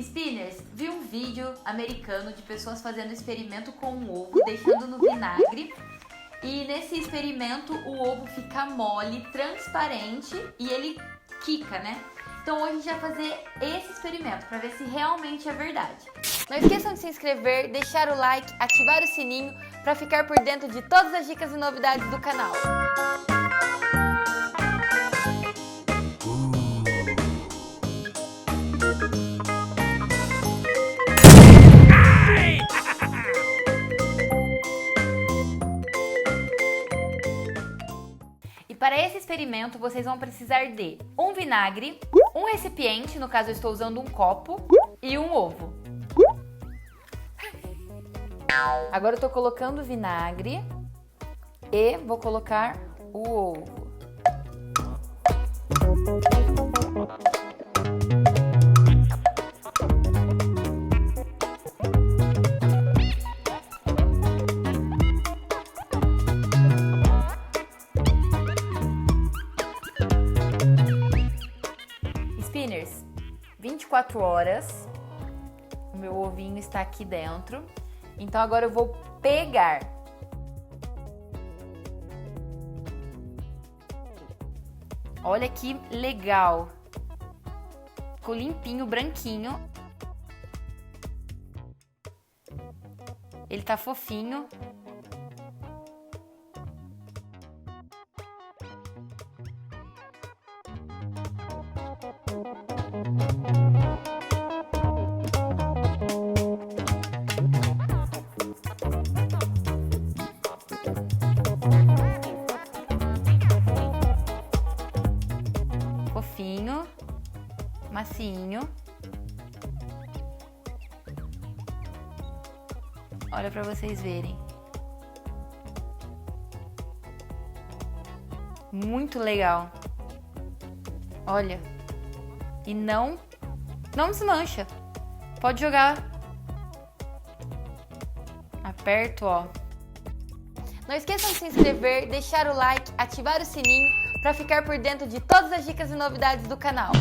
Spinners, vi um vídeo americano de pessoas fazendo experimento com um ovo, deixando no vinagre. E nesse experimento o ovo fica mole, transparente e ele quica, né? Então hoje a gente vai fazer esse experimento para ver se realmente é verdade. Não esqueçam de se inscrever, deixar o like, ativar o sininho para ficar por dentro de todas as dicas e novidades do canal. E para esse experimento vocês vão precisar de um vinagre, um recipiente, no caso eu estou usando um copo, e um ovo. Agora eu estou colocando o vinagre e vou colocar o ovo. Spinners, 24 horas, o meu ovinho está aqui dentro, então agora eu vou pegar. Olha que legal, ficou limpinho, branquinho, ele tá fofinho. Fofinho, macinho. Olha pra vocês verem. Muito legal. Olha. E não desmancha. Pode jogar. Aperto, ó. Não esqueçam de se inscrever, deixar o like, ativar o sininho para ficar por dentro de todas as dicas e novidades do canal.